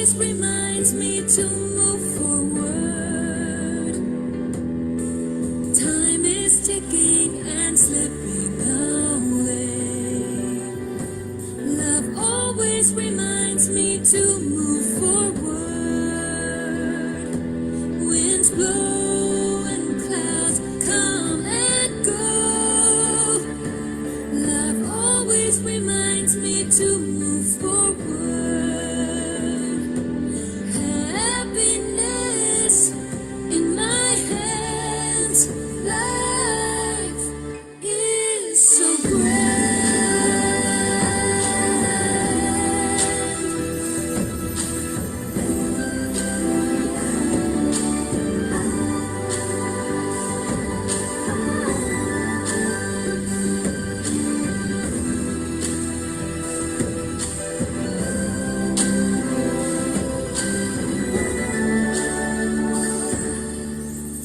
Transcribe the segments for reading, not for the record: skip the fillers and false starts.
always reminds me to move forward. Time is ticking and slipping away. Love always reminds me to move forward. Winds blow and clouds come and go. Love always reminds me to move forward. Happiness in my hands. Life is so grand.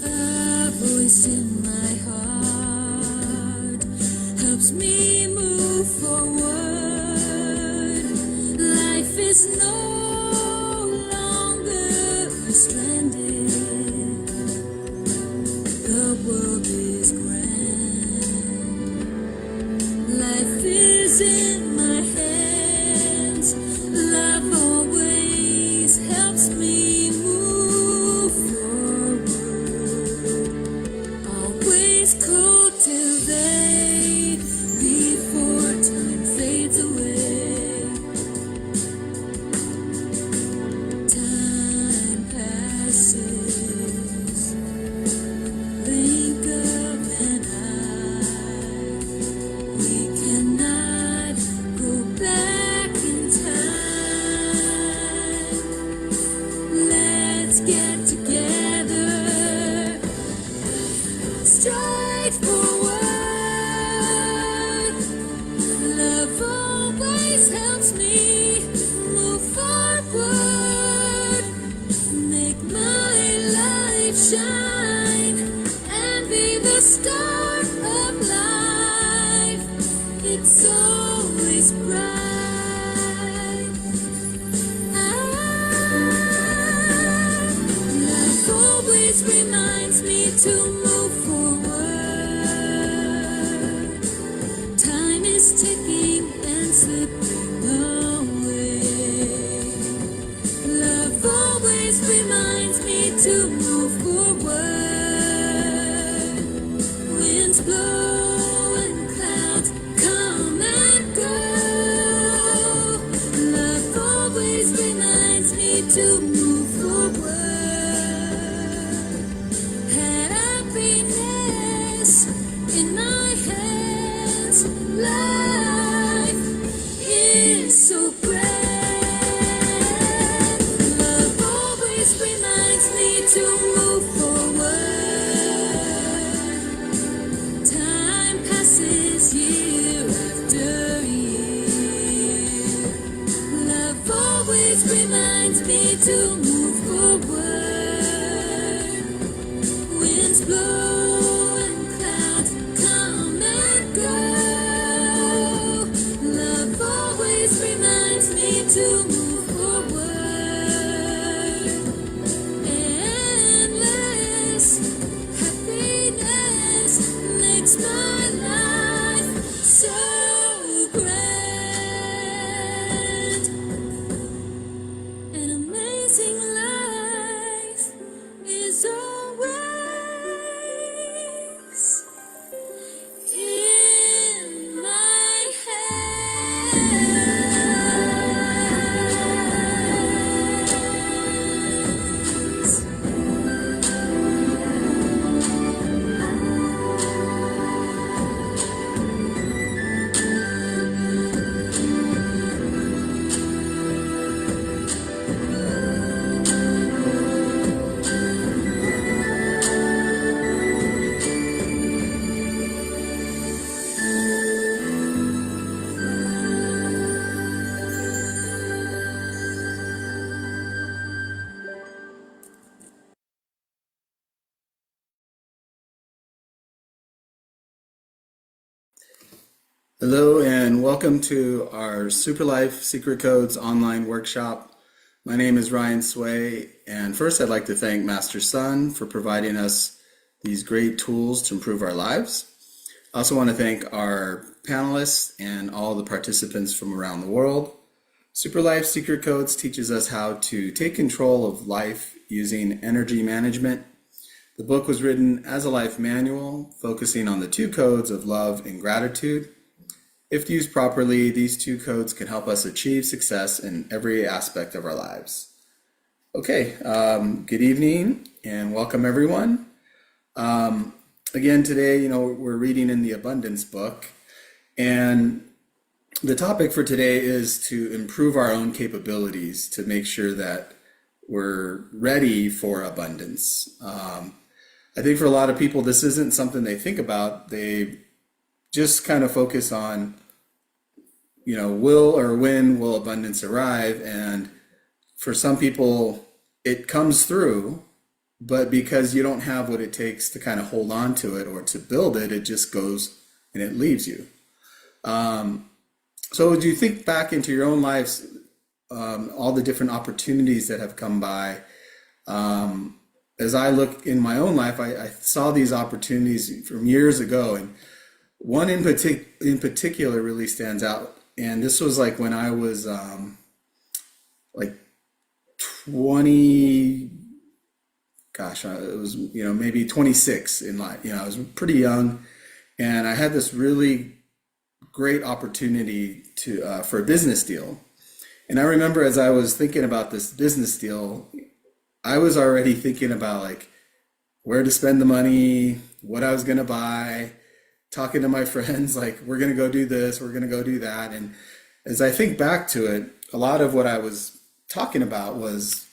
A voice in my heart helps me move forward. Life is no longer stranded. The world is grand. Life is in my hands. Love always helps me move forward. Always cultivate before time fades away. Time passes. Blink of an eye. We cannot go back in time. Let's get together. Straight forward. Love always helps me move forward. Make my light shine and be the star of life. It's always bright. Love always reminds me to move forward. Time is ticking and slipping away. Love always reminds me to move forward. Winds blow and clouds come and go. Love always reminds me to move forward. Happiness in my hands. Life is so grand. Love always reminds me to move forward. Time passes year after year. Love always reminds me to move forward. Winds blow and clouds come and go. Love always reminds me to move forward. Endless happiness makes my life so grand. An amazing life is always in my hands. Hello and welcome to our Super Life Secret Codes online workshop. My name is Ryan Sway, and first I'd like to thank Master Sun for providing us these great tools to improve our lives. I also want to thank our panelists and all the participants from around the world. Super Life Secret Codes teaches us how to take control of life using energy management. The book was written as a life manual, focusing on the two codes of love and gratitude. If used properly, these two codes can help us achieve success in every aspect of our lives. Okay, good evening and welcome everyone. Again, today, we're reading in the Abundance book, and the topic for today is to improve our own capabilities to make sure that we're ready for abundance. I think for a lot of people, this isn't something they think about. They just kind of focus on, will or when will abundance arrive? And for some people, it comes through, but because you don't have what it takes to kind of hold on to it or to build it, it just goes and it leaves you. So as you think back into your own lives, all the different opportunities that have come by, as I look in my own life, I saw these opportunities from years ago, and one in particular really stands out. And this was like when I was like 20, it was, maybe 26 in life. I was pretty young, and I had this really great opportunity for a business deal. And I remember as I was thinking about this business deal, I was already thinking about like where to spend the money, what I was going to buy, talking to my friends, like, we're going to go do this, we're going to go do that. And as I think back to it, a lot of what I was talking about was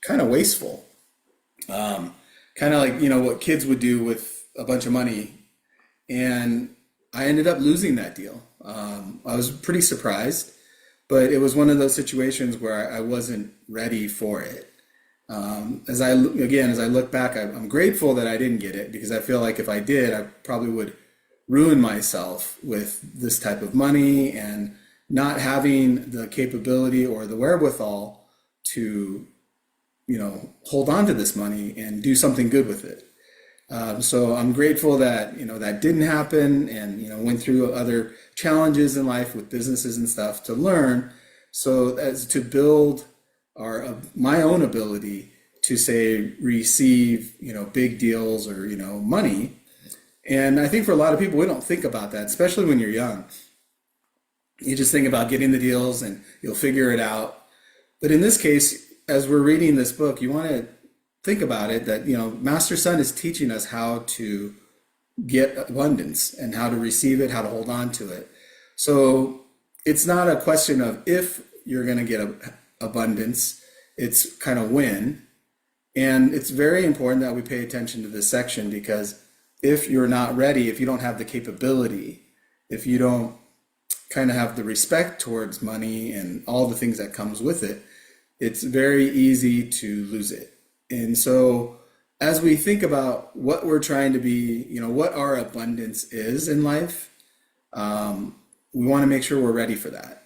kind of wasteful. Kind of like, what kids would do with a bunch of money. And I ended up losing that deal. I was pretty surprised, but it was one of those situations where I wasn't ready for it. As I look back, I'm grateful that I didn't get it, because I feel like if I did, I probably would ruin myself with this type of money and not having the capability or the wherewithal to, hold on to this money and do something good with it. So I'm grateful that, that didn't happen, and, went through other challenges in life with businesses and stuff to learn, so as to build my own ability to say receive, big deals or, money. And I think for a lot of people, we don't think about that, especially when you're young. You just think about getting the deals and you'll figure it out. But in this case, as we're reading this book, you want to think about it that, Master Sun is teaching us how to get abundance and how to receive it, how to hold on to it. So it's not a question of if you're going to get abundance, it's kind of when. And it's very important that we pay attention to this section, because if you're not ready, if you don't have the capability, if you don't kind of have the respect towards money and all the things that comes with it, it's very easy to lose it. And so as we think about what we're trying to be, what our abundance is in life, we want to make sure we're ready for that.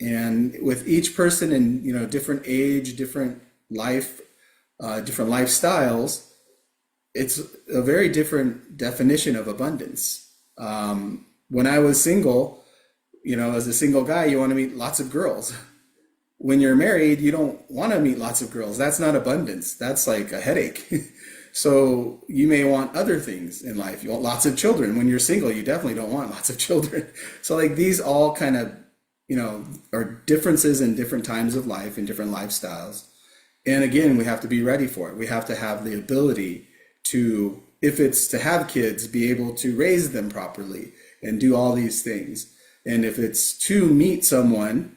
And with each person in, different age, different life, different lifestyles, it's a very different definition of abundance. When I was single, as a single guy, you want to meet lots of girls. When you're married, you don't want to meet lots of girls. That's not abundance. That's like a headache. So you may want other things in life. You want lots of children. When you're single, you definitely don't want lots of children. So like these all kind of, are differences in different times of life and different lifestyles. And again, we have to be ready for it. We have to have the ability to, if it's to have kids, be able to raise them properly and do all these things. And if it's to meet someone,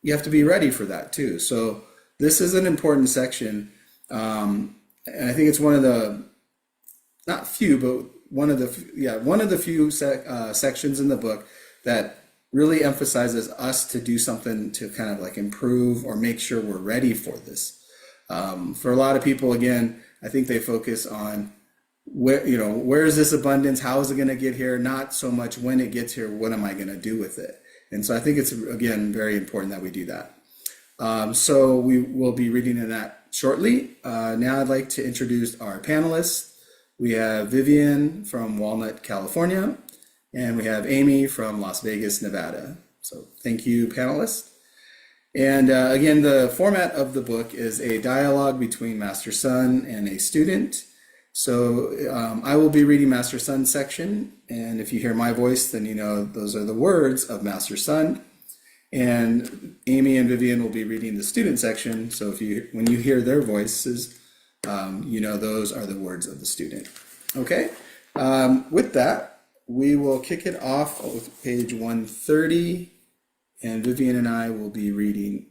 you have to be ready for that too. So this is an important section. And I think it's one of the, not few, but one of the few sections in the book that really emphasizes us to do something to kind of like improve or make sure we're ready for this. For a lot of people, again, I think they focus on where is this abundance? How is it going to get here? Not so much when it gets here, what am I going to do with it? And so I think it's, again, very important that we do that. So we will be reading in that shortly. Now I'd like to introduce our panelists. We have Vivian from Walnut, California, and we have Amy from Las Vegas, Nevada. So thank you, panelists. And again, the format of the book is a dialogue between Master Sun and a student. So I will be reading Master Sun's section, and if you hear my voice, then you know those are the words of Master Sun. And Amy and Vivian will be reading the student section. So when you hear their voices, you know those are the words of the student. Okay. With that, we will kick it off with page 130, and Vivian and I will be reading.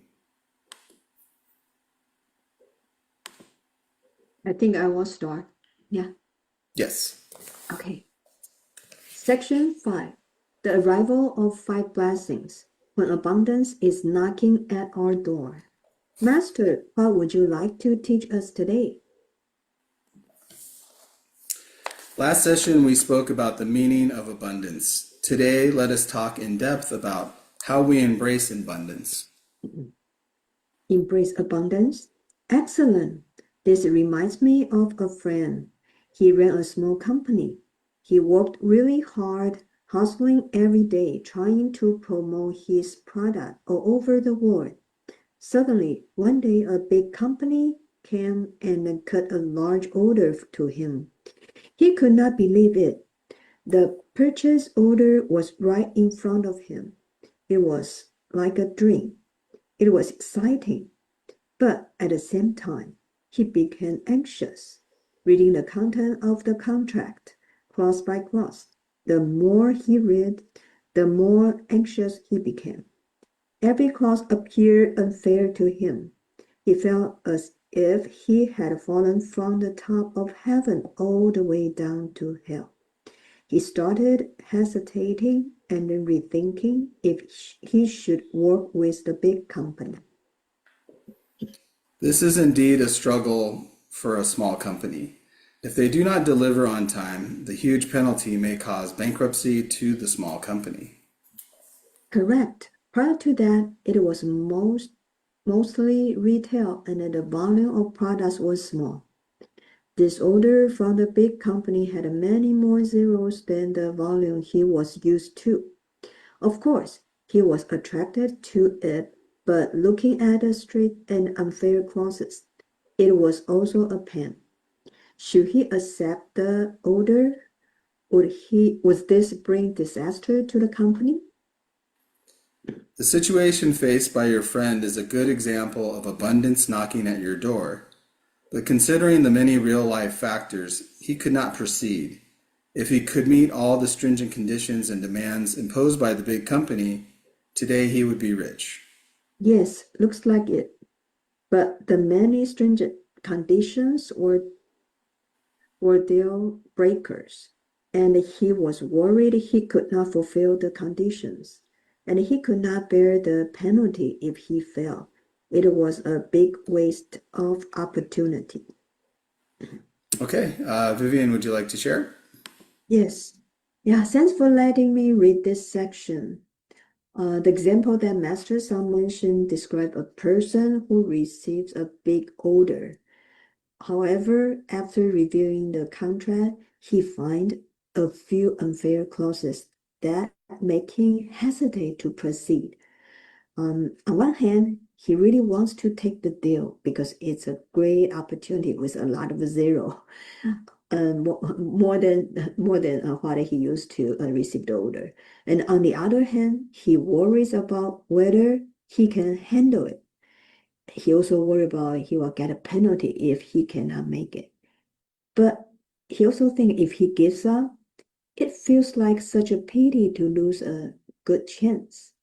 I think I will start. Yeah. Yes. Okay. Section 5. The arrival of 5 blessings. When abundance is knocking at our door. Master, what would you like to teach us today? Last session, we spoke about the meaning of abundance. Today, let us talk in depth about how we embrace abundance. Embrace abundance? Excellent. This reminds me of a friend. He ran a small company. He worked really hard, hustling every day, trying to promote his product all over the world. Suddenly, one day, a big company came and cut a large order to him. He could not believe it. The purchase order was right in front of him. It was like a dream. It was exciting. But at the same time, he became anxious, reading the content of the contract, clause by clause. The more he read, the more anxious he became. Every clause appeared unfair to him. He felt as if he had fallen from the top of heaven all the way down to hell. He started hesitating and then rethinking if he should work with the big company. This is indeed a struggle for a small company. If they do not deliver on time, the huge penalty may cause bankruptcy to the small company. Correct. Prior to that, it was mostly retail and the volume of products was small. This order from the big company had many more zeros than the volume he was used to. Of course, he was attracted to it, but looking at the strict and unfair clauses, it was also a pain. Should he accept the order? Would this bring disaster to the company? The situation faced by your friend is a good example of abundance knocking at your door. But considering the many real-life factors, he could not proceed. If he could meet all the stringent conditions and demands imposed by the big company, today he would be rich. Yes, looks like it. But the many stringent conditions were deal breakers, and he was worried he could not fulfill the conditions, and he could not bear the penalty if he failed. It was a big waste of opportunity. Okay, Vivian, would you like to share? Yes. Yeah, thanks for letting me read this section. The example that Master Sun mentioned described a person who receives a big order. However, after reviewing the contract, he finds a few unfair clauses that make him hesitate to proceed. On one hand, he really wants to take the deal because it's a great opportunity with a lot of zero, more than what he used to receive the order. And on the other hand, he worries about whether he can handle it. He also worries about he will get a penalty if he cannot make it. But he also thinks if he gives up, it feels like such a pity to lose a good chance.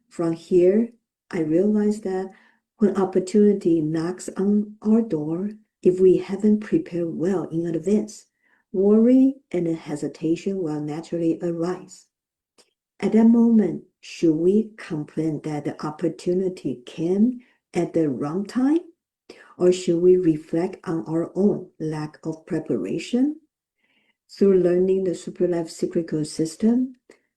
From here, I realize that when opportunity knocks on our door, if we haven't prepared well in advance, worry and hesitation will naturally arise. At that moment, should we complain that the opportunity came at the wrong time? Or should we reflect on our own lack of preparation? Through learning the Super Life Secret Code system,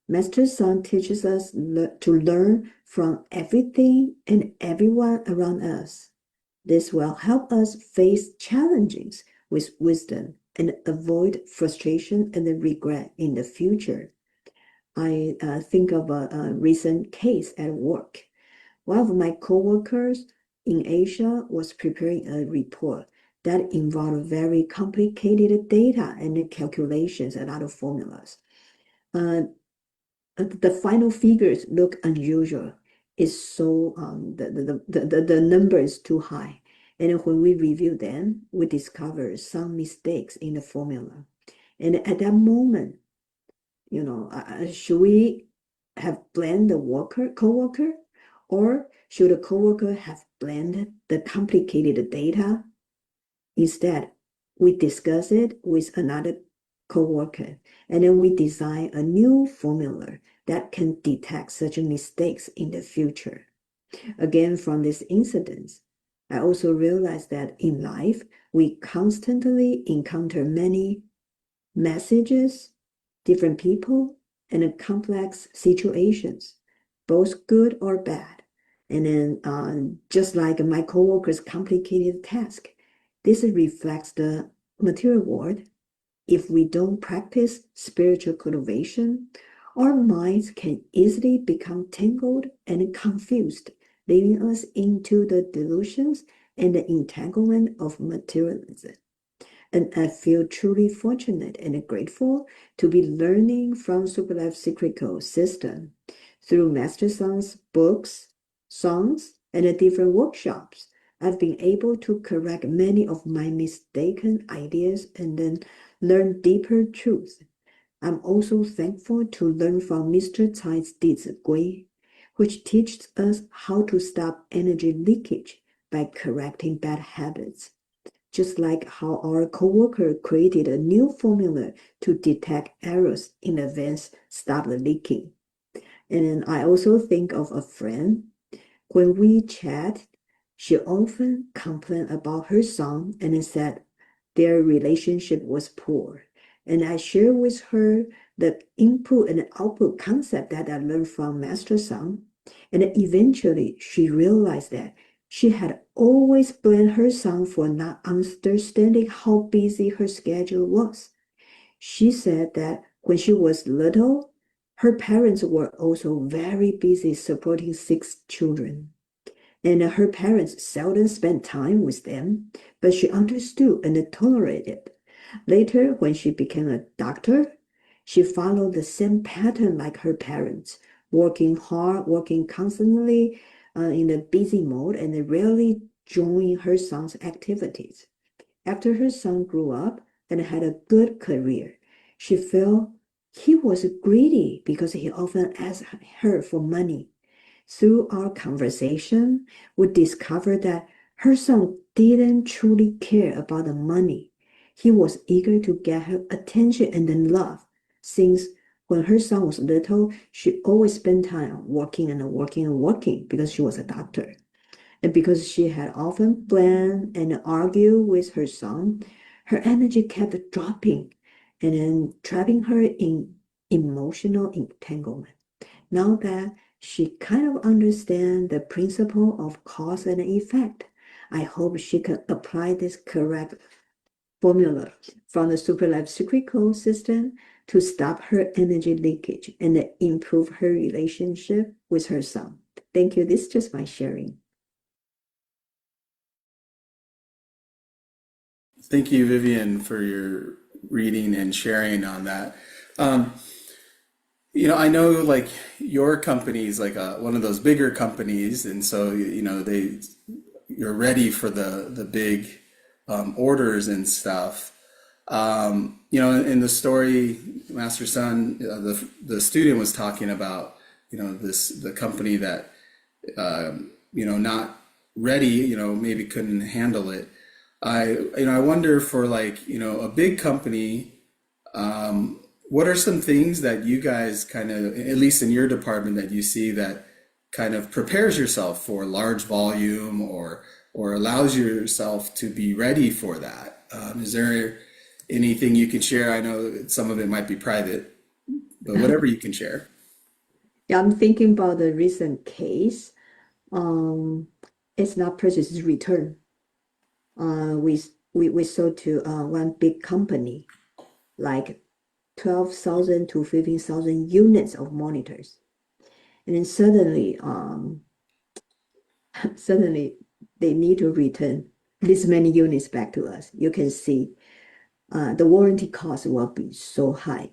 Master Sun teaches us to learn from everything and everyone around us. This will help us face challenges with wisdom and avoid frustration and regret in the future. I think of a recent case at work. One of my coworkers in Asia was preparing a report that involved very complicated data and calculations, a lot of formulas. The final figures look unusual. It's so the number is too high. And when we review them, we discover some mistakes in the formula. And at that moment, should we have blamed the coworker, or should the coworker have blamed the complicated data? Instead, we discuss it with another coworker, and then we design a new formula that can detect such mistakes in the future. Again, from this incident, I also realized that in life, we constantly encounter many messages, different people, and complex situations, both good or bad. And then just like my coworker's complicated task, this reflects the material world. If we don't practice spiritual cultivation, our minds can easily become tangled and confused, leading us into the delusions and the entanglement of materialism. And I feel truly fortunate and grateful to be learning from Superlife Secret Code system through Master Song's books, songs, and different workshops. I've been able to correct many of my mistaken ideas and then learn deeper truths. I'm also thankful to learn from Mr. Cai's Dizi Gui, which teaches us how to stop energy leakage by correcting bad habits. Just like how our coworker created a new formula to detect errors in advance, stop the leaking. And then I also think of a friend. When we chat, she often complained about her son and said their relationship was poor. And I share with her the input and output concept that I learned from Master Song. And eventually she realized that she had always blamed her son for not understanding how busy her schedule was. She said that when she was little, her parents were also very busy supporting 6 children. And her parents seldom spent time with them, but she understood and tolerated. Later, when she became a doctor, she followed the same pattern like her parents, working hard, working constantly in a busy mode, and rarely joining her son's activities. After her son grew up and had a good career, she felt he was greedy because he often asked her for money. Through our conversation, we discovered that her son didn't truly care about the money. He was eager to get her attention and then love. Since when her son was little, she always spent time working and working and working because she was a doctor. And because she had often blamed and argued with her son, her energy kept dropping and then trapping her in emotional entanglement. Now that she kind of understands the principle of cause and effect, I hope she can apply this correct formula from the Superlife Secret Code system to stop her energy leakage and improve her relationship with her son. Thank you. This is just my sharing. Thank you, Vivian, for your reading and sharing on that. Um, I know like your company is like one of those bigger companies, and so you're ready for the big orders and stuff. In the story, Master Son, the student was talking about the company that not ready, maybe couldn't handle it. I wonder for like a big company. What are some things that you guys kind of, at least in your department, that you see that kind of prepares yourself for large volume or allows yourself to be ready for that? Is there anything you can share? I know some of it might be private, but whatever you can share. Yeah, I'm thinking about the recent case. It's not purchase, it's return. We sold to one big company, like 12,000 to 15,000 units of monitors. And then suddenly they need to return this many units back to us. You can see the warranty cost will be so high.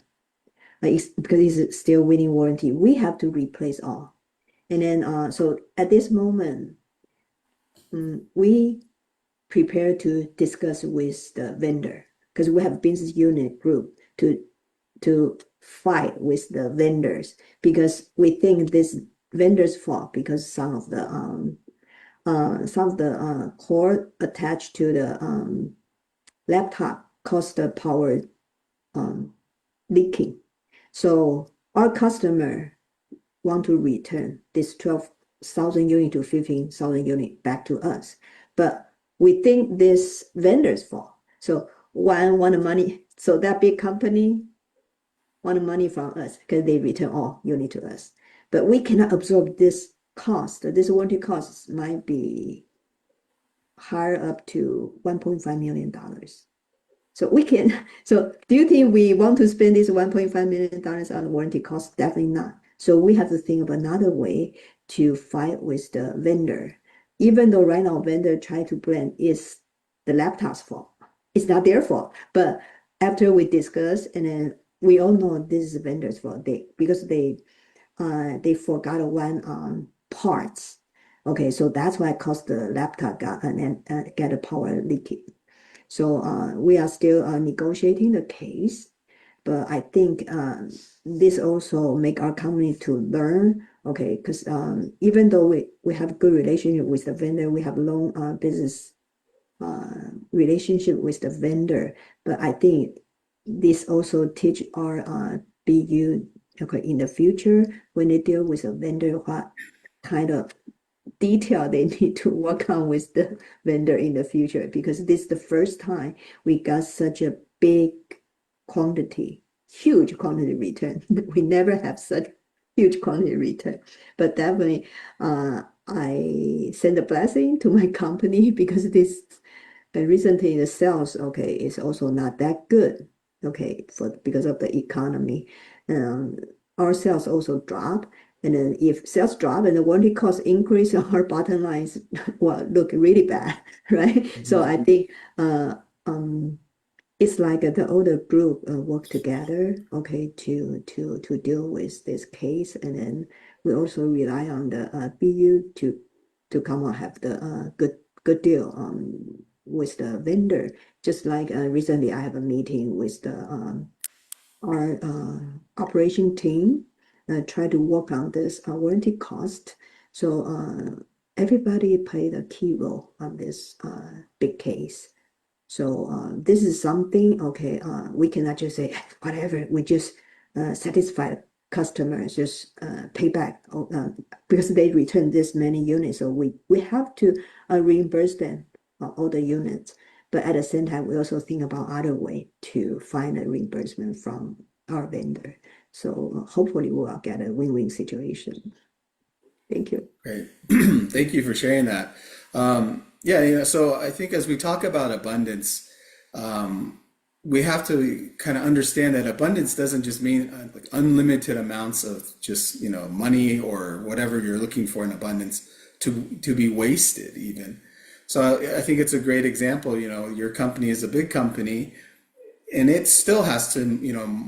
Because it's still winning warranty, we have to replace all. And then so at this moment, we prepare to discuss with the vendor because we have business unit group to fight with the vendors because we think this vendor's fault because some of the cord attached to the laptop cause the power leaking. So our customer want to return this 12,000 unit to 15,000 unit back to us, but we think this vendor's fault. So one want the money, so that big company want the money from us because they return all unit to us. But we cannot absorb this cost. This warranty cost might be higher up to $1.5 million. So we can, so do you think we want to spend this $1.5 million on warranty costs? Definitely not. So we have to think of another way to fight with the vendor. Even though right now vendor try to blame it's the laptop's fault. It's not their fault. But after we discuss and then we all know this is the vendor's fault. Because they forgot one parts. Okay, so that's why caused the laptop got get a power leaking. So we are still negotiating the case, but I think this also make our company to learn, okay, because even though we have good relationship with the vendor, we have long business relationship with the vendor, but I think this also teach our BU, okay, in the future when they deal with a vendor, what kind of detail they need to work on with the vendor in the future, because this is the first time we got such a big quantity, huge quantity return. We never have such huge quantity return, but definitely I send a blessing to my company because this recently the sales, okay, is also not that good, okay, because of the economy. Our sales also drop. And then if sales drop and the warranty cost increase, our bottom lines will look really bad, right? So I think it's like the older group work together, okay, to deal with this case, and then we also rely on the BU to come and have the good deal with the vendor. Just like recently, I have a meeting with the our operation team. Try to work on this warranty cost. So everybody played a key role on this big case. So this is something, okay, we cannot just say whatever, we just satisfy the customers, just pay back because they return this many units. So we have to reimburse them all the units. But at the same time, we also think about other way to find a reimbursement from our vendor. So hopefully we'll get a win-win situation. Thank you. Great. Thank you for sharing that. Yeah, so I think as we talk about abundance, we have to kind of understand that abundance doesn't just mean like unlimited amounts of just, money or whatever you're looking for in abundance to be wasted even. So I think it's a great example, your company is a big company and it still has to,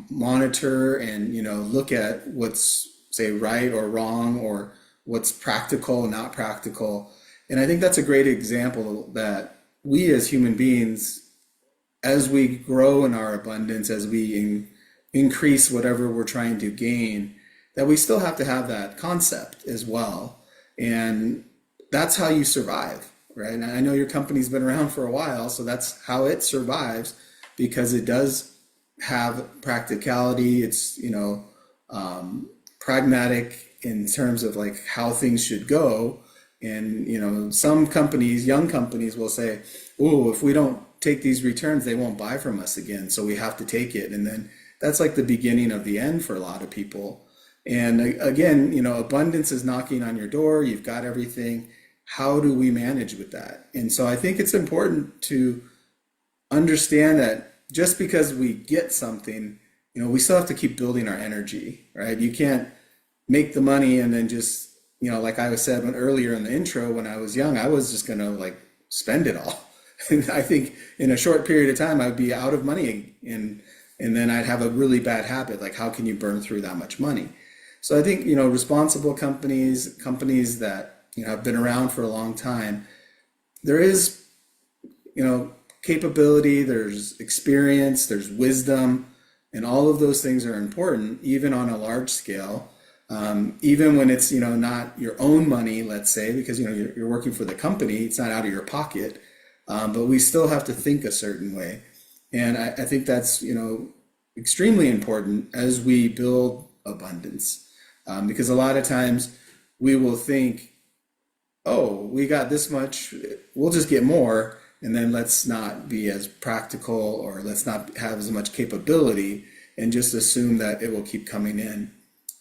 monitor and, look at what's, say, right or wrong or what's practical, not practical. And I think that's a great example that we as human beings, as we grow in our abundance, as we increase whatever we're trying to gain, that we still have to have that concept as well. And that's how you survive, right? And I know your company's been around for a while, so that's how it survives, because it does have practicality. It's, pragmatic in terms of like how things should go. And, some companies, young companies will say, oh, if we don't take these returns, they won't buy from us again. So we have to take it. And then that's like the beginning of the end for a lot of people. And again, abundance is knocking on your door. You've got everything. How do we manage with that? And so I think it's important to understand that just because we get something, we still have to keep building our energy, right? You can't make the money and then just, like I was said earlier in the intro, when I was young, I was just gonna like spend it all. And I think in a short period of time, I'd be out of money, and then I'd have a really bad habit. Like, how can you burn through that much money? So I think, responsible companies that, have been around for a long time, there is, you know, capability, there's experience, there's wisdom, and all of those things are important, even on a large scale. Even when it's, not your own money, let's say, because, you're working for the company, it's not out of your pocket, but we still have to think a certain way. And I think that's, extremely important as we build abundance. Because a lot of times we will think, oh, we got this much, we'll just get more, and then let's not be as practical, or let's not have as much capability and just assume that it will keep coming in.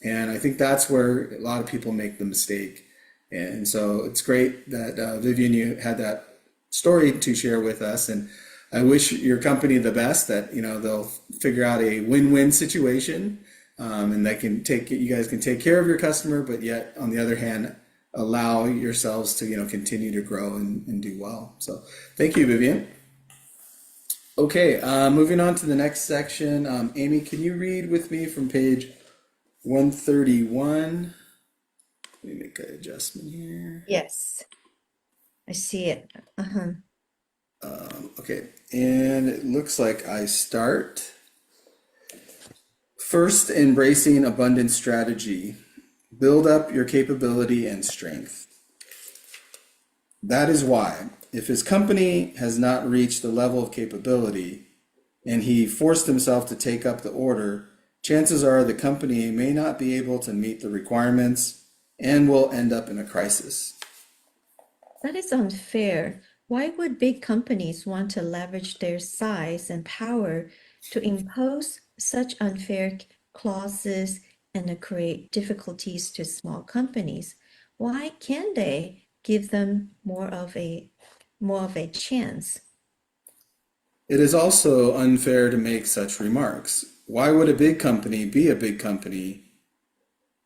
And I think that's where a lot of people make the mistake. And so it's great that Vivian, you had that story to share with us. And I wish your company the best, that they'll figure out a win-win situation, and that you guys can take care of your customer, but yet on the other hand, allow yourselves to continue to grow and do well. So thank you, Vivian. Okay, moving on to the next section. Amy, can you read with me from page 131? Let me make an adjustment here. Yes, I see it. Uh-huh. Okay, and it looks like I start. First, embracing abundance strategy. Build up your capability and strength. That is why, if his company has not reached the level of capability and he forced himself to take up the order, chances are the company may not be able to meet the requirements and will end up in a crisis. That is unfair. Why would big companies want to leverage their size and power to impose such unfair clauses and to create difficulties to small companies? Why can't they give them more of a chance? It is also unfair to make such remarks. Why would a big company be a big company,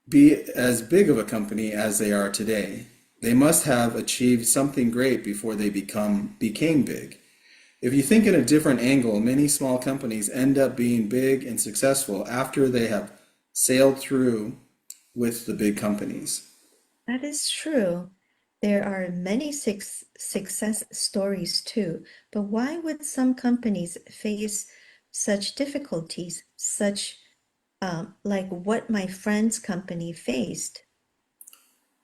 be as big of a company as they are today? They must have achieved something great before they became big. If you think in a different angle, many small companies end up being big and successful after they have sailed through with the big companies. That is true. There are many success stories too, but why would some companies face such difficulties, like what my friend's company faced?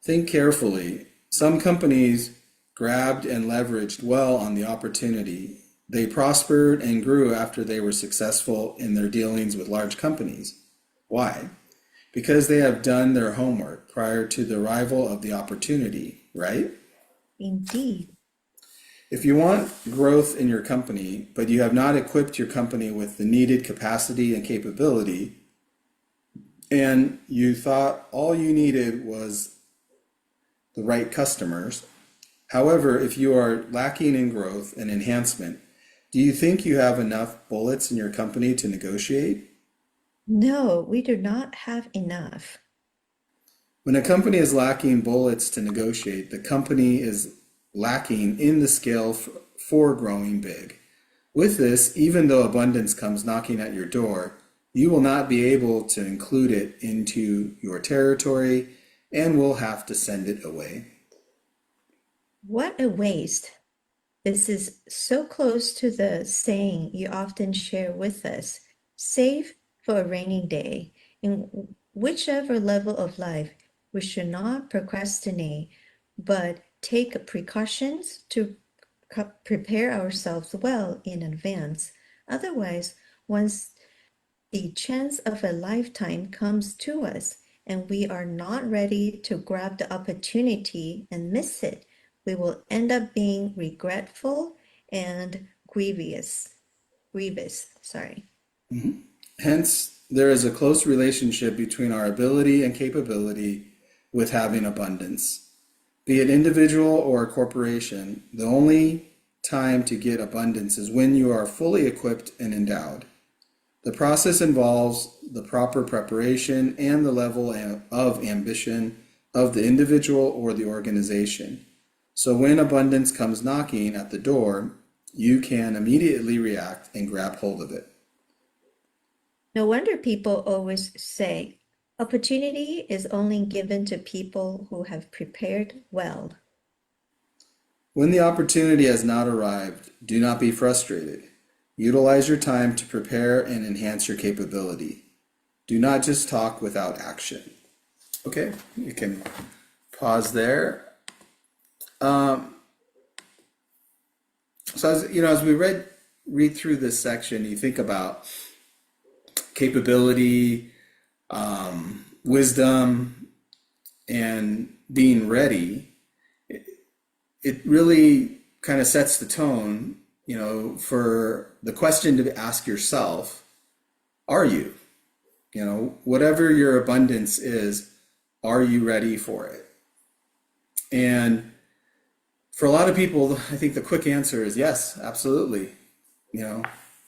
Think carefully. Some companies grabbed and leveraged well on the opportunity. They prospered and grew after they were successful in their dealings with large companies. Why? Because they have done their homework prior to the arrival of the opportunity, right? Indeed. If you want growth in your company, but you have not equipped your company with the needed capacity and capability, and you thought all you needed was the right customers. However, if you are lacking in growth and enhancement, do you think you have enough bullets in your company to negotiate? No, we do not have enough. When a company is lacking bullets to negotiate, the company is lacking in the scale for growing big. With this, even though abundance comes knocking at your door, you will not be able to include it into your territory and will have to send it away. What a waste. This is so close to the saying you often share with us, save for a rainy day. In whichever level of life, we should not procrastinate, but take precautions to prepare ourselves well in advance. Otherwise, once the chance of a lifetime comes to us and we are not ready to grab the opportunity and miss it, we will end up being regretful and grievous. Sorry. Hence, there is a close relationship between our ability and capability with having abundance. Be it individual or a corporation, the only time to get abundance is when you are fully equipped and endowed. The process involves the proper preparation and the level of ambition of the individual or the organization. So when abundance comes knocking at the door, you can immediately react and grab hold of it. No wonder people always say opportunity is only given to people who have prepared well. When the opportunity has not arrived, do not be frustrated. Utilize your time to prepare and enhance your capability. Do not just talk without action. Okay, you can pause there. So as we read through this section, you think about capability, wisdom, and being ready. It really kind of sets the tone, for the question to ask yourself, are you? Whatever your abundance is, are you ready for it? And for a lot of people, I think the quick answer is yes, absolutely.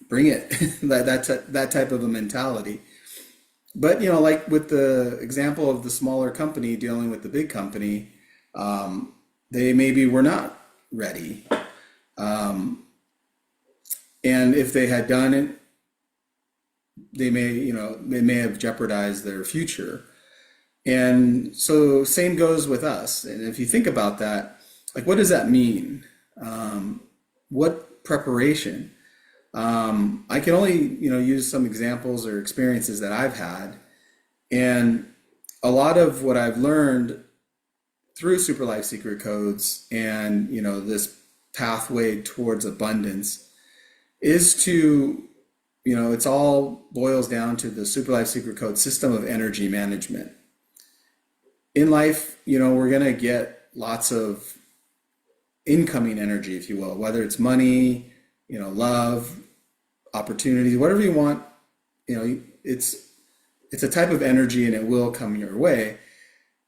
Bring it. that type of a mentality. But like with the example of the smaller company dealing with the big company, they maybe were not ready. And if they had done it, they may have jeopardized their future. And so same goes with us. And if you think about that, like, what does that mean? What preparation? I can only, use some examples or experiences that I've had. And a lot of what I've learned through Super Life Secret Codes and, this pathway towards abundance is to, it's all boils down to the Super Life Secret Code system of energy management. In life, we're going to get lots of incoming energy, if you will, whether it's money, love, opportunities, whatever you want, it's a type of energy and it will come your way.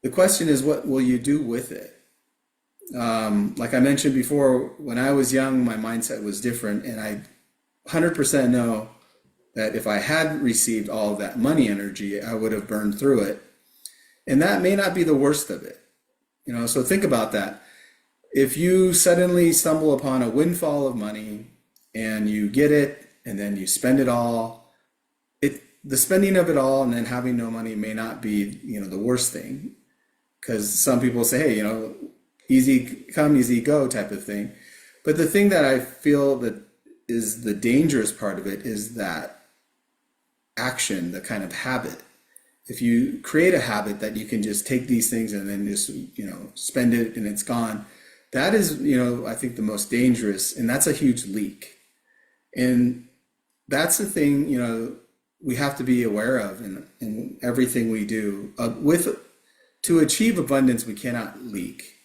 The question is, what will you do with it? Like I mentioned before, when I was young, my mindset was different, and I 100% know that if I had received all of that money energy, I would have burned through it. And that may not be the worst of it. So think about that. If you suddenly stumble upon a windfall of money and you get it and then you spend it all, the spending of it all and then having no money may not be, the worst thing. Because some people say, hey, easy come, easy go type of thing. But the thing that I feel that is the dangerous part of it is that action, the kind of habit. If you create a habit that you can just take these things and then just, spend it and it's gone, that is, I think the most dangerous, and that's a huge leak. And that's the thing, we have to be aware of in everything we do. To achieve abundance, we cannot leak.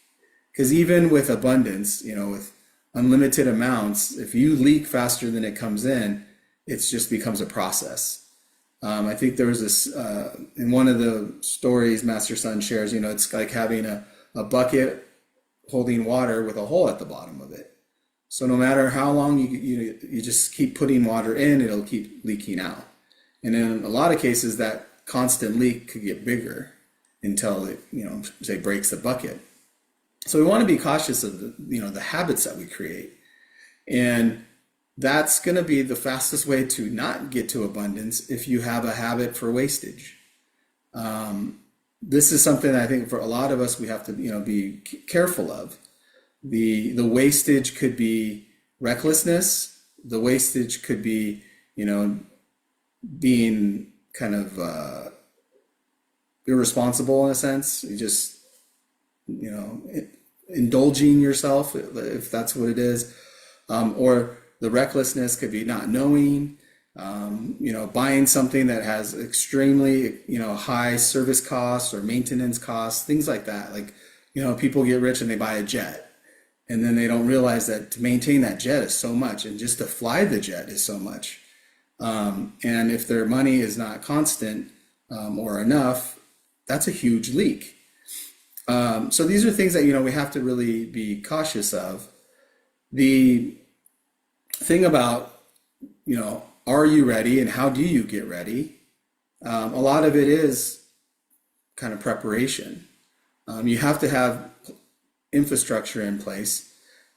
Because even with abundance, with unlimited amounts, if you leak faster than it comes in, it just becomes a process. I think there was this, in one of the stories Master Sun shares, it's like having a bucket holding water with a hole at the bottom of it. So no matter how long you just keep putting water in, it'll keep leaking out. And in a lot of cases, that constant leak could get bigger until it, say, breaks the bucket. So we want to be cautious of the habits that we create. And that's going to be the fastest way to not get to abundance if you have a habit for wastage. This is something I think for a lot of us we have to be careful of. The wastage could be recklessness. The wastage could be being kind of irresponsible in a sense. You just indulging yourself, if that's what it is, or the recklessness could be not knowing, buying something that has extremely, high service costs or maintenance costs, things like that. Like, people get rich and they buy a jet, and then they don't realize that to maintain that jet is so much, and just to fly the jet is so much. And if their money is not constant or enough, that's a huge leak. So these are things that, we have to really be cautious of. The thing about, are you ready and how do you get ready? A lot of it is kind of preparation. You have to have infrastructure in place.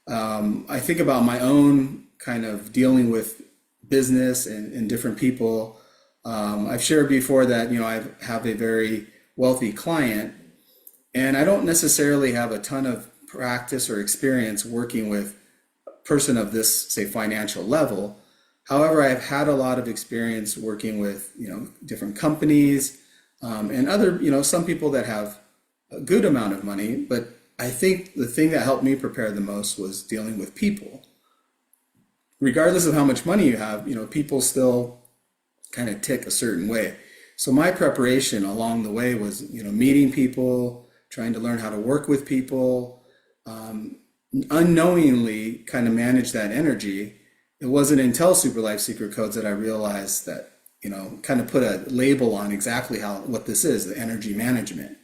I think about my own kind of dealing with business and different people. I've shared before that, I have a very wealthy client, and I don't necessarily have a ton of practice or experience working with a person of this, say, financial level. However, I've had a lot of experience working with, different companies, and other, some people that have a good amount of money. But I think the thing that helped me prepare the most was dealing with people. Regardless of how much money you have, people still kind of tick a certain way. So my preparation along the way was, meeting people, trying to learn how to work with people, unknowingly kind of manage that energy. It wasn't until Super Life Secret Codes that I realized that, kind of put a label on exactly what this is, the energy management.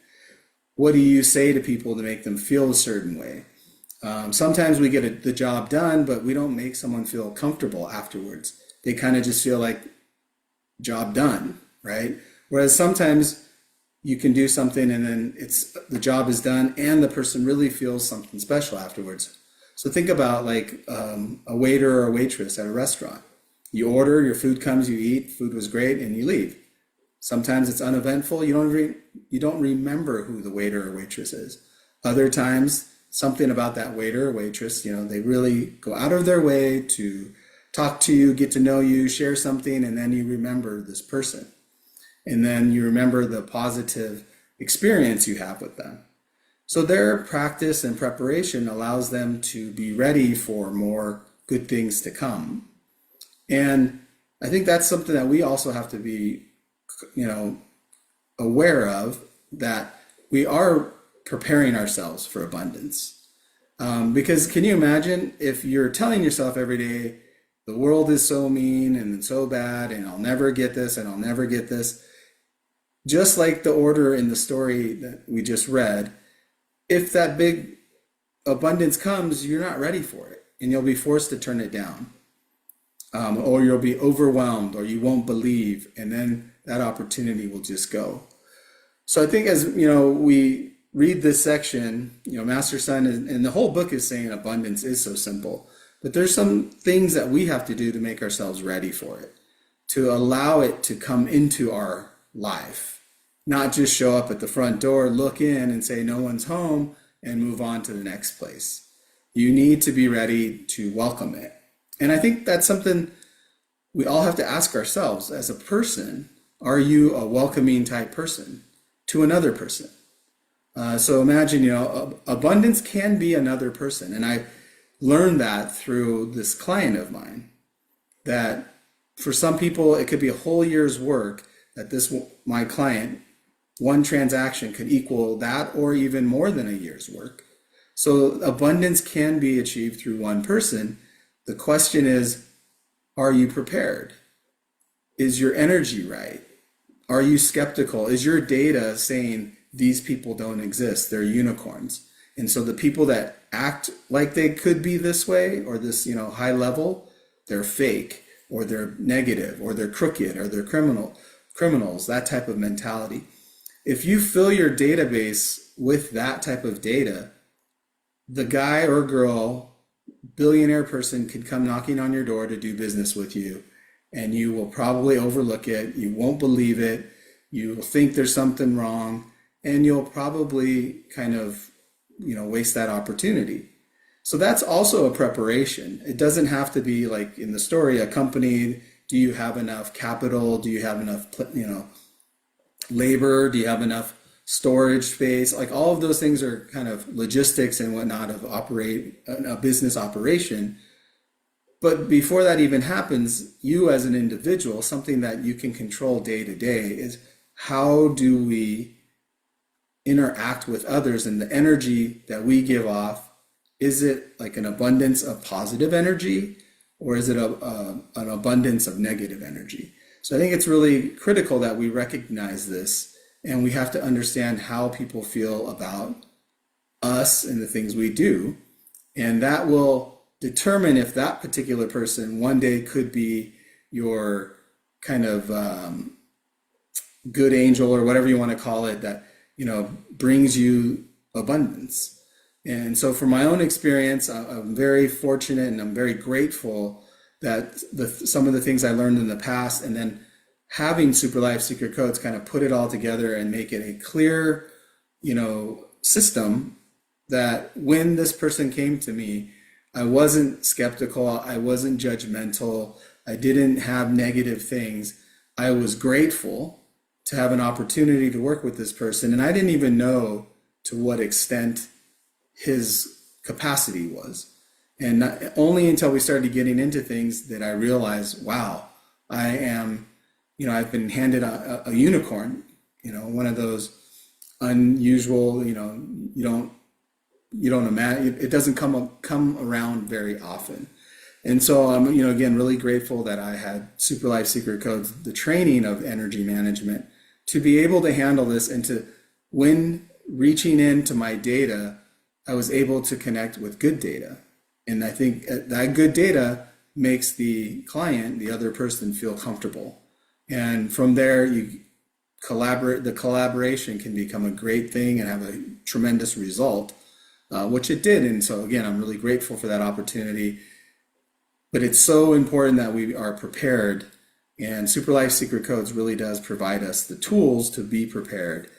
What do you say to people to make them feel a certain way? Sometimes we get the job done, but we don't make someone feel comfortable afterwards. They kind of just feel like job done, right? Whereas sometimes you can do something and then the job is done and the person really feels something special afterwards. So think about like a waiter or a waitress at a restaurant. You order, your food comes, you eat, food was great, and you leave. Sometimes it's uneventful. You don't remember who the waiter or waitress is. Other times, something about that waiter or waitress, they really go out of their way to talk to you, get to know you, share something, and then you remember this person. And then you remember the positive experience you have with them. So their practice and preparation allows them to be ready for more good things to come. And I think that's something that we also have to be, aware of, that we are preparing ourselves for abundance. Because can you imagine if you're telling yourself every day, the world is so mean and so bad, and I'll never get this, and I'll never get this. Just like the order in the story that we just read, if that big abundance comes, you're not ready for it, and you'll be forced to turn it down. Or you'll be overwhelmed, or you won't believe, and then that opportunity will just go. So I think as we read this section, Master Sun and the whole book is saying abundance is so simple, but there's some things that we have to do to make ourselves ready for it, to allow it to come into our life, not just show up at the front door, look in and say no one's home and move on to the next place. You need to be ready to welcome it. And I think that's something we all have to ask ourselves as a person. Are you a welcoming type person to another person? So imagine, abundance can be another person. And I learned that through this client of mine, that for some people, it could be a whole year's work that my client, one transaction could equal that or even more than a year's work. So abundance can be achieved through one person. The question is, are you prepared? Is your energy right? Are you skeptical? Is your data saying these people don't exist? They're unicorns. And so the people that act like they could be this way or this, high level, they're fake, or they're negative, or they're crooked, or they're criminals, that type of mentality. If you fill your database with that type of data, the guy or girl, billionaire person could come knocking on your door to do business with you, and you will probably overlook it. You won't believe it. You will think there's something wrong, and you'll probably kind of, waste that opportunity. So that's also a preparation. It doesn't have to be like in the story, a company. Do you have enough capital? Do you have enough, labor? Do you have enough storage space? Like all of those things are kind of logistics and whatnot of a business operation. But before that even happens, you as an individual, something that you can control day to day is how do we interact with others, and the energy that we give off, is it like an abundance of positive energy, or is it an abundance of negative energy? So I think it's really critical that we recognize this and we have to understand how people feel about us and the things we do. And that will determine if that particular person one day could be your kind of good angel or whatever you want to call it that, brings you abundance. And so, from my own experience, I'm very fortunate and I'm very grateful that some of the things I learned in the past, and then having Super Life Secret Codes kind of put it all together and make it a clear, system that when this person came to me, I wasn't skeptical, I wasn't judgmental, I didn't have negative things. I was grateful to have an opportunity to work with this person, and I didn't even know to what extent his capacity was. And only until we started getting into things did I realize, wow, I am, I've been handed a unicorn, one of those unusual, you don't imagine, it doesn't come around very often. And so I'm, again, really grateful that I had Super Life Secret Codes, the training of energy management, to be able to handle this and to, when reaching into my data, I was able to connect with good data. And I think that good data makes the client, the other person, feel comfortable. And from there, you collaborate, the collaboration can become a great thing and have a tremendous result, which it did. And so again, I'm really grateful for that opportunity. But it's so important that we are prepared, and Super Life Secret Codes really does provide us the tools to be prepared.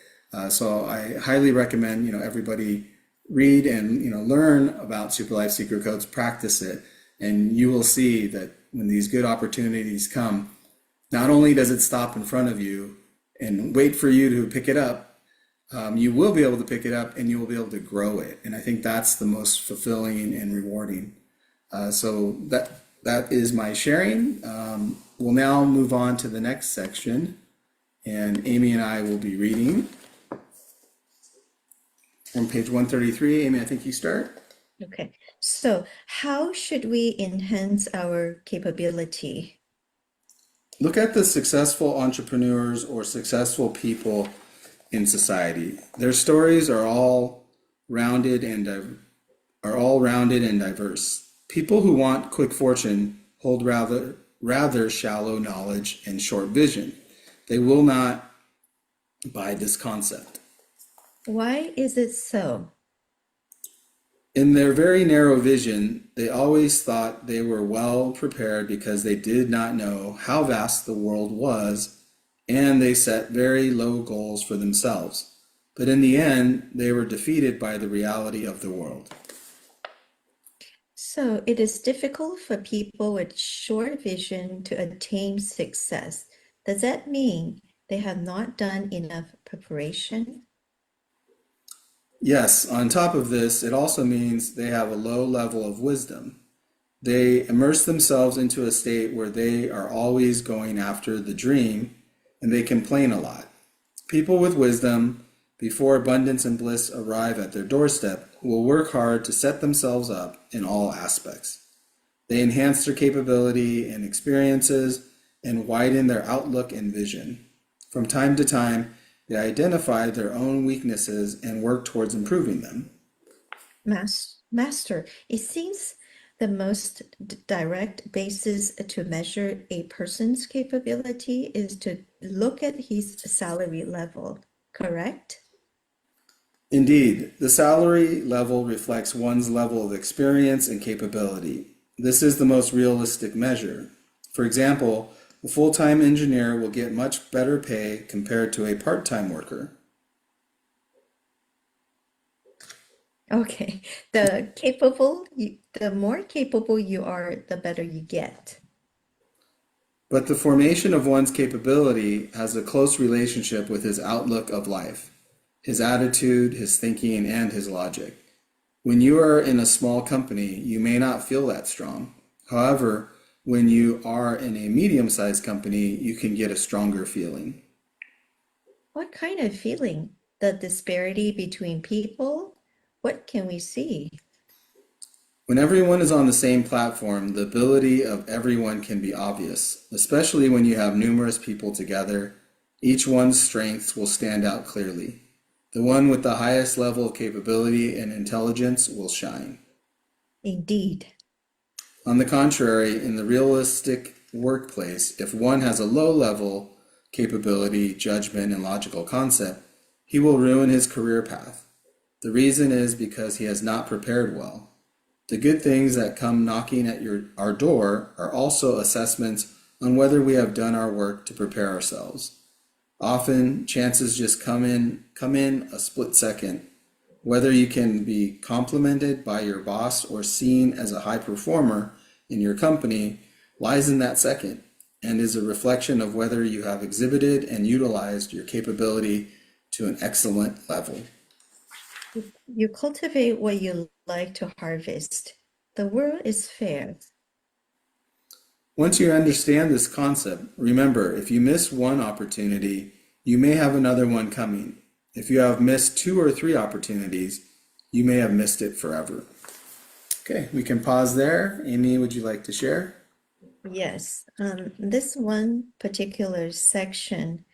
So I highly recommend, everybody read and, learn about Super Life Secret Codes, practice it, and you will see that when these good opportunities come, not only does it stop in front of you and wait for you to pick it up, you will be able to pick it up and you will be able to grow it. And I think that's the most fulfilling and rewarding. So that is my sharing. We'll now move on to the next section, and Amy and I will be reading on page 133. Amy, I think you start. Okay, so how should we enhance our capability? Look at the successful entrepreneurs or successful people in society. Their stories are all rounded and diverse. People who want quick fortune hold rather shallow knowledge and short vision. They will not buy this concept. Why is it so? In their very narrow vision, they always thought they were well prepared because they did not know how vast the world was, and they set very low goals for themselves. But in the end, they were defeated by the reality of the world. So it is difficult for people with short vision to attain success. Does that mean they have not done enough preparation? Yes, on top of this, it also means they have a low level of wisdom. They immerse themselves into a state where they are always going after the dream, and they complain a lot. People with wisdom, before abundance and bliss arrive at their doorstep, will work hard to set themselves up in all aspects. They enhance their capability and experiences and widen their outlook and vision. From time to time, they identify their own weaknesses and work towards improving them. Master, it seems the most direct basis to measure a person's capability is to look at his salary level, correct? Indeed, the salary level reflects one's level of experience and capability. This is the most realistic measure. For example, a full-time engineer will get much better pay compared to a part-time worker. Okay, the more capable you are, the better you get. But the formation of one's capability has a close relationship with his outlook of life, his attitude, his thinking, and his logic. When you are in a small company, you may not feel that strong. However, when you are in a medium-sized company, you can get a stronger feeling. What kind of feeling? The disparity between people? What can we see? When everyone is on the same platform, the ability of everyone can be obvious, especially when you have numerous people together. Each one's strengths will stand out clearly. The one with the highest level of capability and intelligence will shine. Indeed. On the contrary, in the realistic workplace, if one has a low level capability, judgment, and logical concept, he will ruin his career path. The reason is because he has not prepared well. The good things that come knocking at our door are also assessments on whether we have done our work to prepare ourselves. Often, chances just come in a split second. Whether you can be complimented by your boss or seen as a high performer in your company lies in that second and is a reflection of whether you have exhibited and utilized your capability to an excellent level. You cultivate what you like to harvest. The world is fair. Once you understand this concept, remember, if you miss one opportunity, you may have another one coming. If you have missed 2 or 3 opportunities, you may have missed it forever. Okay, we can pause there. Amy, would you like to share? Yes, this one particular section,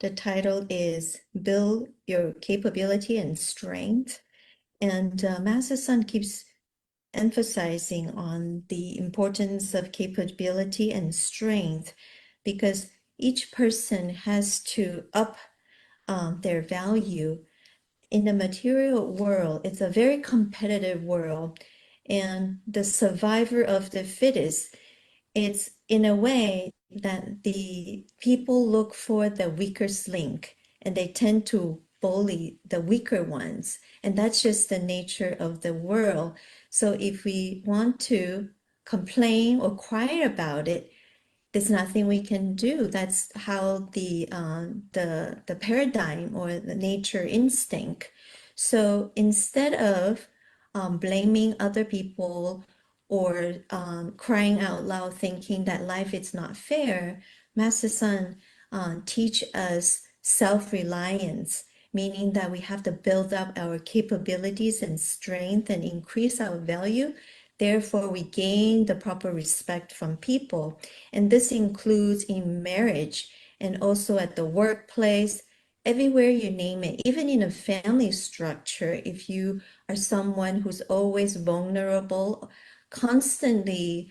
the title is Build Your Capability and Strength. And Master Sun keeps emphasizing on the importance of capability and strength because each person has to up their value. In the material world, it's a very competitive world, and the survivor of the fittest, it's in a way that the people look for the weakest link and they tend to bully the weaker ones. And that's just the nature of the world. So if we want to complain or cry about it, there's nothing we can do. That's how the paradigm or the nature instinct. So instead of blaming other people or crying out loud, thinking that life is not fair, Master Sun teach us self-reliance, meaning that we have to build up our capabilities and strength and increase our value. Therefore, we gain the proper respect from people. And this includes in marriage and also at the workplace, everywhere you name it, even in a family structure. If you are someone who's always vulnerable, constantly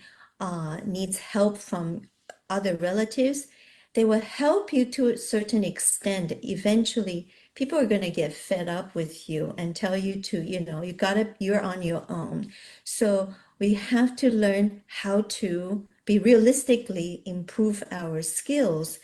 needs help from other relatives, they will help you to a certain extent. Eventually, people are going to get fed up with you and tell you to, you're on your own. So we have to learn how to be realistically improve our skills.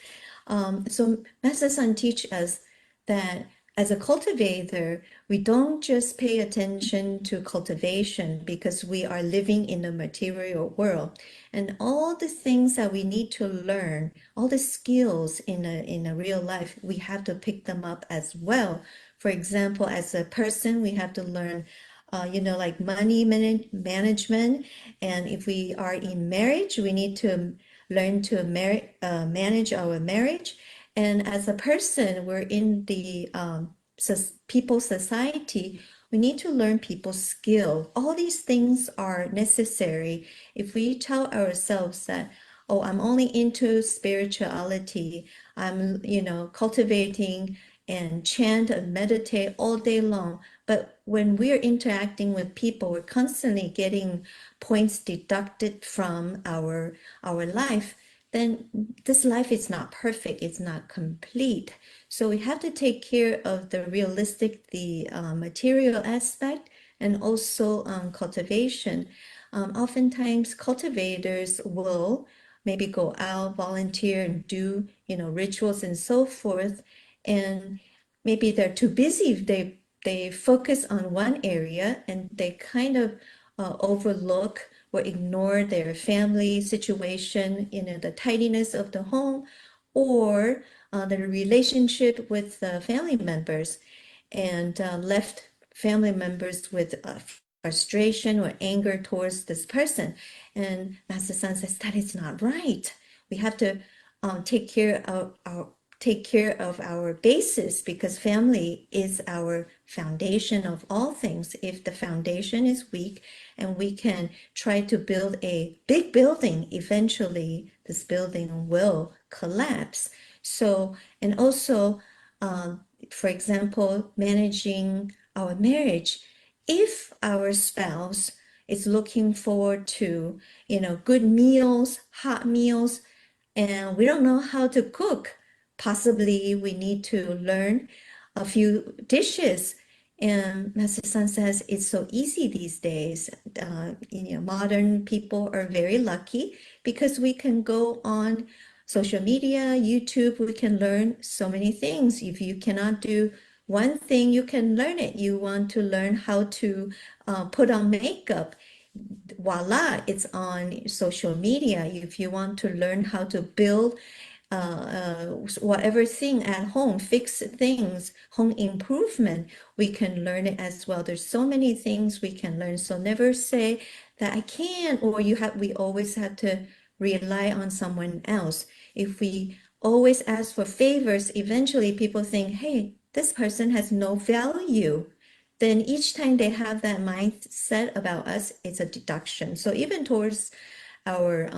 So Master Sun teach us that as a cultivator, we don't just pay attention to cultivation because we are living in the material world. And all the things that we need to learn, all the skills in a real life, we have to pick them up as well. For example, as a person, we have to learn like money management. And if we are in marriage, we need to learn to manage our marriage. And as a person, we're in the people society, we need to learn people's skill. All these things are necessary. If we tell ourselves that, oh, I'm only into spirituality, I'm, cultivating and chant and meditate all day long. But when we're interacting with people, we're constantly getting points deducted from our life, then this life is not perfect, it's not complete. So we have to take care of the realistic, the material aspect, and also cultivation. Oftentimes, cultivators will maybe go out, volunteer, and do rituals and so forth, and maybe they're too busy. They focus on one area and they kind of overlook or ignore their family situation, the tidiness of the home, or the relationship with the family members, and left family members with frustration or anger towards this person. And Master Sun says that is not right. We have to take care of take care of our basis, because family is our foundation of all things. If the foundation is weak and we can try to build a big building, eventually this building will collapse. So, and also, for example, managing our marriage, if our spouse is looking forward to, good meals, hot meals, and we don't know how to cook, possibly we need to learn a few dishes. And Master San says it's so easy these days. Modern people are very lucky because we can go on social media, YouTube, we can learn so many things. If you cannot do one thing, you can learn it. You want to learn how to put on makeup, voila, it's on social media. If you want to learn how to build whatever thing at home, fix things, home improvement, we can learn it as well. There's so many things we can learn. So never say that I can't, or we always have to rely on someone else. If we always ask for favors, eventually people think, hey, this person has no value. Then each time they have that mindset about us, it's a deduction. So even towards our,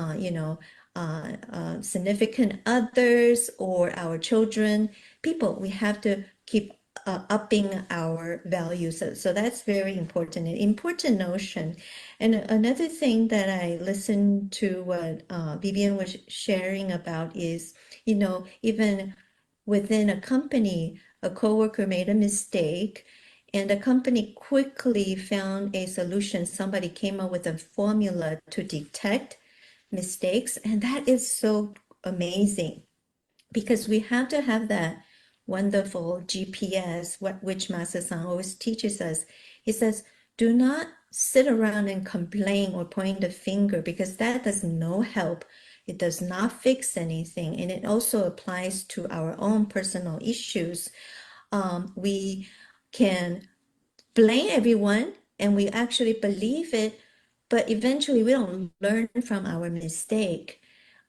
significant others or our children, people, we have to keep upping our values. So that's very important, an important notion. And another thing that I listened to what Vivian was sharing about is, even within a company, a coworker made a mistake and the company quickly found a solution. Somebody came up with a formula to detect mistakes. And that is so amazing because we have to have that wonderful GPS, which Master San always teaches us. He says, do not sit around and complain or point the finger because that does no help. It does not fix anything. And it also applies to our own personal issues. We can blame everyone and we actually believe it, but eventually we don't learn from our mistake.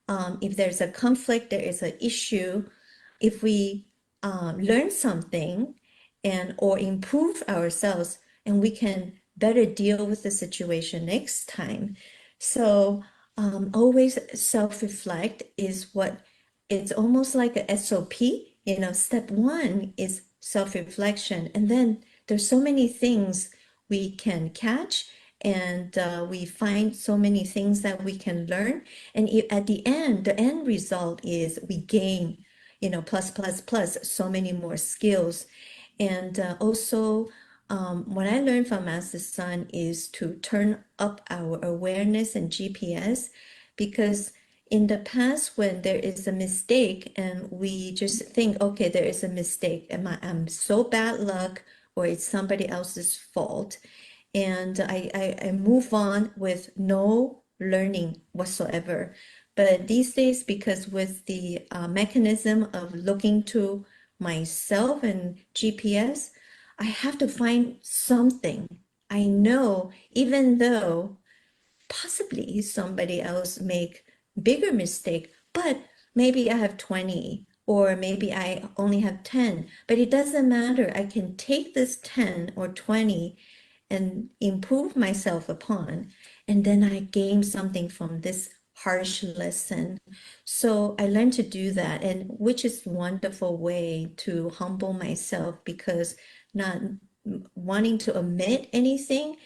If there's a conflict, there is an issue. If we learn something or improve ourselves, and we can better deal with the situation next time. So always self-reflect is what it's almost like a SOP. Step one is self-reflection, and then there's so many things we can catch, and we find so many things that we can learn. And at the end result is we gain, plus, so many more skills. And also, what I learned from Master Sun is to turn up our awareness and GPS, because in the past, when there is a mistake and we just think, okay, there is a mistake, I'm so bad luck, or it's somebody else's fault, and I move on with no learning whatsoever. But these days, because with the mechanism of looking to myself and GPS, I have to find something. I know, even though possibly somebody else make bigger mistake, but maybe I have 20 or maybe I only have 10, but it doesn't matter. I can take this 10 or 20 and improve myself upon, and then I gain something from this harsh lesson. So I learned to do that, and which is a wonderful way to humble myself, because not wanting to admit anything,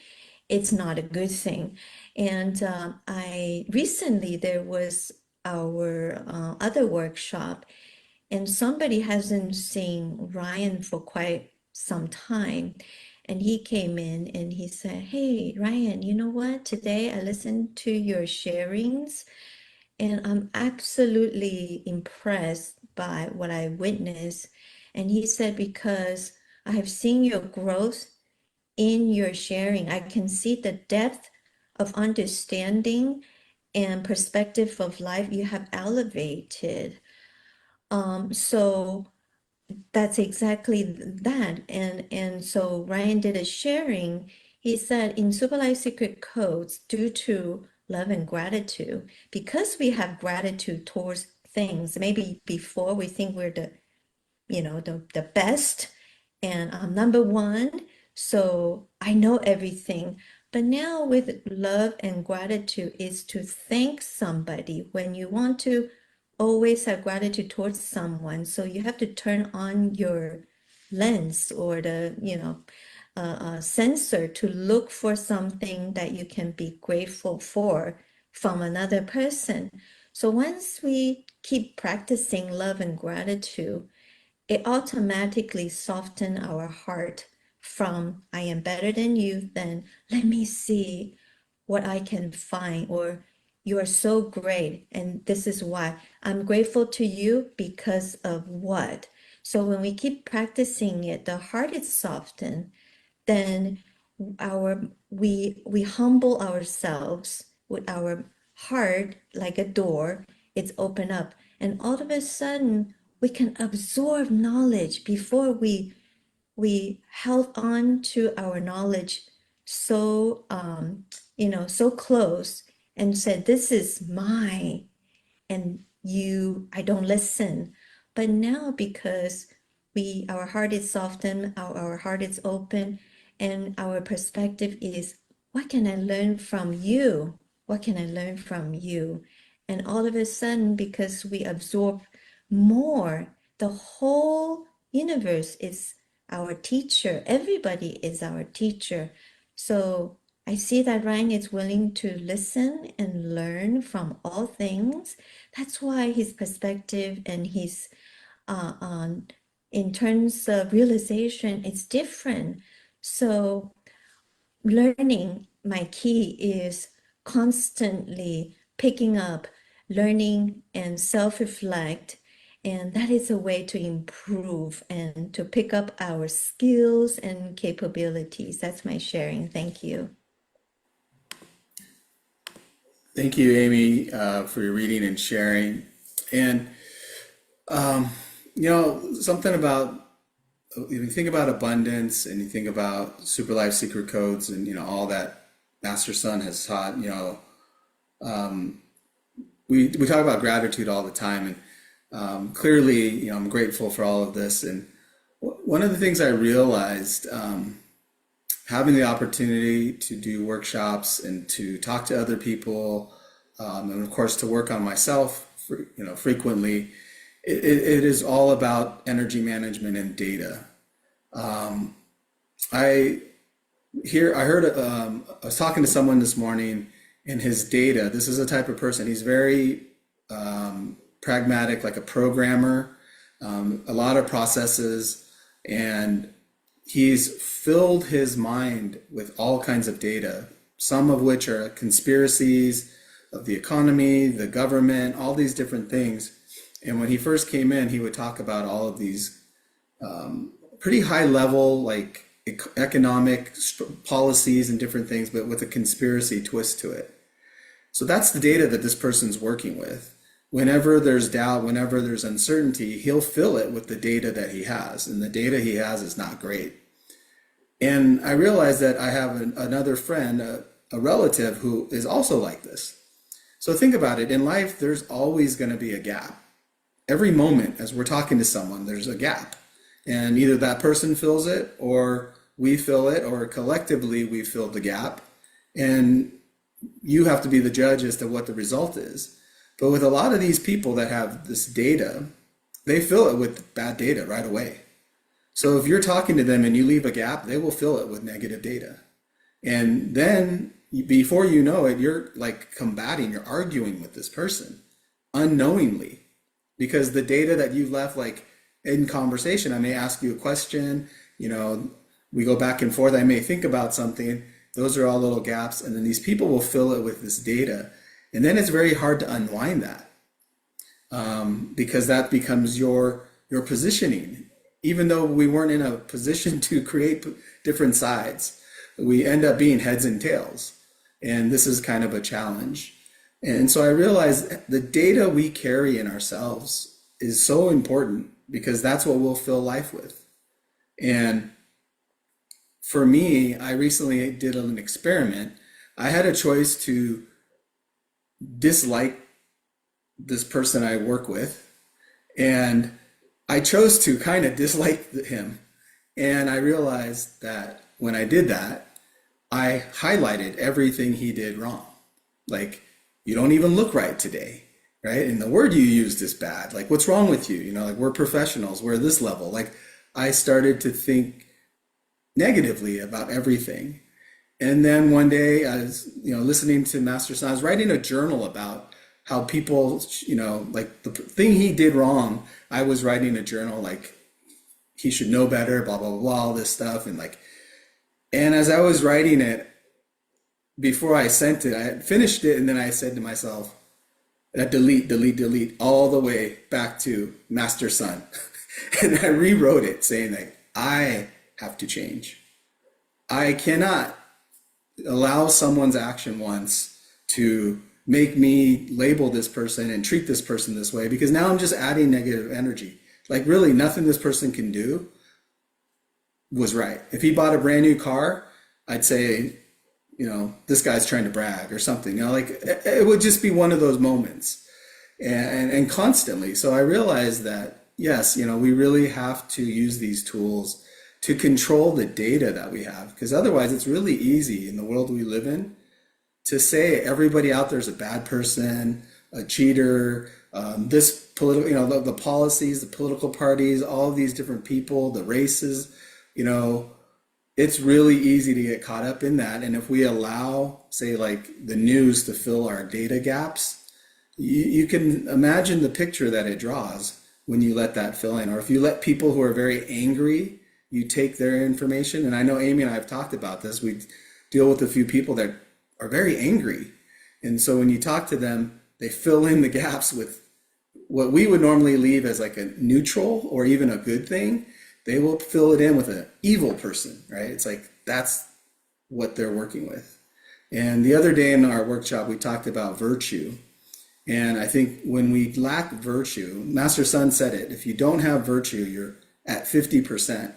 it's not a good thing. And I recently, there was our other workshop, and somebody hasn't seen Ryan for quite some time. And he came in and he said, hey, Ryan, you know what? Today I listened to your sharings and I'm absolutely impressed by what I witnessed. And he said, because I have seen your growth in your sharing. I can see the depth of understanding and perspective of life you have elevated. So that's exactly that. And so Ryan did a sharing. He said in Super Life Secret Codes, due to love and gratitude, because we have gratitude towards things, maybe before we think we're the the best, and I'm number one, so I know everything. But now with love and gratitude is to thank somebody when you want to always have gratitude towards someone. So you have to turn on your lens or the sensor to look for something that you can be grateful for from another person. So once we keep practicing love and gratitude, it automatically softens our heart from I am better than you, then let me see what I can find, or you are so great, and this is why I'm grateful to you because of what. So when we keep practicing it, the heart is softened, then we humble ourselves with our heart like a door. It's open up, and all of a sudden we can absorb knowledge. Before we held on to our knowledge so so close and said this is mine, and I don't listen. But now, because our heart is softened, our heart is open, and our perspective is, what can I learn from you? What can I learn from you? And all of a sudden, because we absorb more, the whole universe is our teacher. Everybody is our teacher. So I see that Ryan is willing to listen and learn from all things. That's why his perspective and his on in terms of realization, it's different. So learning, my key is constantly picking up, learning and self-reflect. And that is a way to improve and to pick up our skills and capabilities. That's my sharing. Thank you. Thank you, Amy, for your reading and sharing. And something about if you think about abundance and you think about Super Life Secret Codes and all that Master Sun has taught, we talk about gratitude all the time, and clearly, I'm grateful for all of this. And one of the things I realized, having the opportunity to do workshops and to talk to other people, and of course to work on myself, frequently, it is all about energy management and data. I was talking to someone this morning, and his data. This is a type of person. He's very pragmatic, like a programmer, a lot of processes, and he's filled his mind with all kinds of data, some of which are conspiracies of the economy, the government, all these different things. And when he first came in, he would talk about all of these pretty high level, like economic policies and different things, but with a conspiracy twist to it. So that's the data that this person's working with. Whenever there's doubt, whenever there's uncertainty, he'll fill it with the data that he has. And the data he has is not great. And I realized that I have another friend, a relative, who is also like this. So think about it. In life, there's always going to be a gap. Every moment as we're talking to someone, there's a gap. And either that person fills it, or we fill it, or collectively we fill the gap. And you have to be the judge as to what the result is. But with a lot of these people that have this data, they fill it with bad data right away. So if you're talking to them and you leave a gap, they will fill it with negative data. And then before you know it, you're like combating, you're arguing with this person unknowingly, because the data that you left, like in conversation, I may ask you a question, we go back and forth, I may think about something. Those are all little gaps. And then these people will fill it with this data. And then it's very hard to unwind that, because that becomes your positioning. Even though we weren't in a position to create different sides, we end up being heads and tails. And this is kind of a challenge. And so I realized the data we carry in ourselves is so important, because that's what we'll fill life with. And for me, I recently did an experiment. I had a choice to dislike this person I work with and I chose to kind of dislike him. And I realized that when I did that, I highlighted everything he did wrong. Like, you don't even look right today, right? And the word you used is bad. Like, what's wrong with you? You know, like, we're professionals, we're this level. Like, I started to think negatively about everything. And then one day I was, listening to Master Son. I was writing a journal about how people, like the thing he did wrong. I was writing a journal like he should know better, blah, blah, blah, blah, all this stuff. And as I was writing it, before I sent it, I had finished it. And then I said to myself, delete, delete, delete, all the way back to Master Son. And I rewrote it saying that I have to change. I cannot allow someone's action once to make me label this person and treat this person this way, because now I'm just adding negative energy. Like, really, nothing this person can do was right. If he bought a brand new car, I'd say, this guy's trying to brag or something. Like, it would just be one of those moments, and constantly. So I realized that, yes, we really have to use these tools to control the data that we have, because otherwise it's really easy in the world we live in to say everybody out there is a bad person, a cheater, this political, the policies, the political parties, all of these different people, the races, it's really easy to get caught up in that. And if we allow, say, like the news to fill our data gaps, you can imagine the picture that it draws when you let that fill in. Or if you let people who are very angry, you take their information. And I know Amy and I have talked about this. We deal with a few people that are very angry. And so when you talk to them, they fill in the gaps with what we would normally leave as like a neutral or even a good thing. They will fill it in with an evil person, right? It's like, that's what they're working with. And the other day in our workshop, we talked about virtue. And I think when we lack virtue, Master Sun said it, if you don't have virtue, you're at 50%.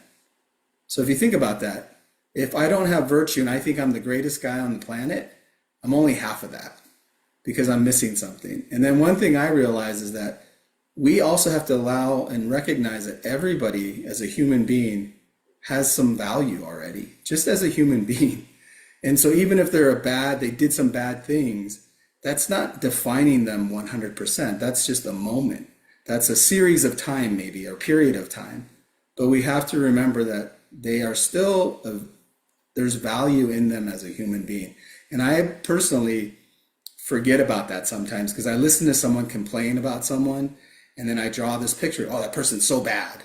So if you think about that, if I don't have virtue and I think I'm the greatest guy on the planet, I'm only half of that because I'm missing something. And then one thing I realize is that we also have to allow and recognize that everybody as a human being has some value already, just as a human being. And so even if they did some bad things, that's not defining them 100%. That's just a moment. That's a series of time, maybe, or period of time. But we have to remember that they are still, there's value in them as a human being. And I personally forget about that sometimes because I listen to someone complain about someone and then I draw this picture, oh, that person's so bad.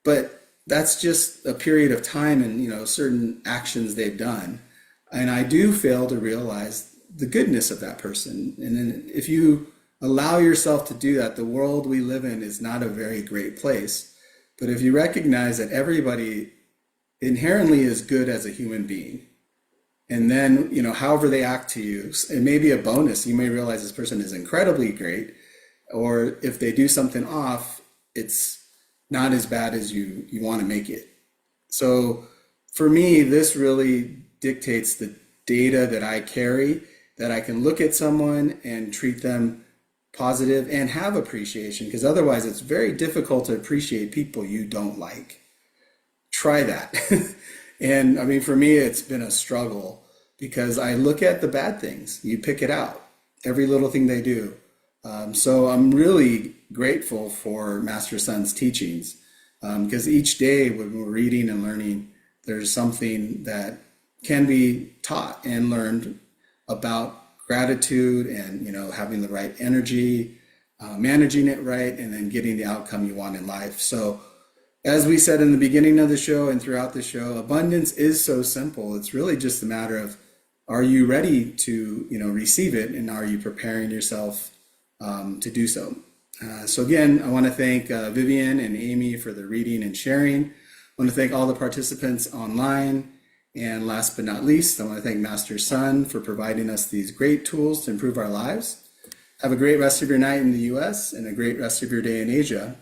But that's just a period of time and, certain actions they've done. And I do fail to realize the goodness of that person. And then if you allow yourself to do that, the world we live in is not a very great place. But if you recognize that everybody inherently is good as a human being, and then, however they act to you, it may be a bonus. You may realize this person is incredibly great, or if they do something off, it's not as bad as you want to make it. So for me, this really dictates the data that I carry, that I can look at someone and treat them positive and have appreciation, because otherwise it's very difficult to appreciate people you don't like. Try that. And I mean, for me, it's been a struggle because I look at the bad things. You pick it out, every little thing they do. So I'm really grateful for Master Sun's teachings because each day when we're reading and learning, there's something that can be taught and learned about gratitude and, having the right energy, managing it right, and then getting the outcome you want in life. So as we said in the beginning of the show and throughout the show, abundance is so simple. It's really just a matter of, are you ready to, receive it, and are you preparing yourself to do so? So again, I want to thank Vivian and Amy for the reading and sharing. I want to thank all the participants online. And last but not least, I want to thank Master Sun for providing us these great tools to improve our lives. Have a great rest of your night in the US and a great rest of your day in Asia.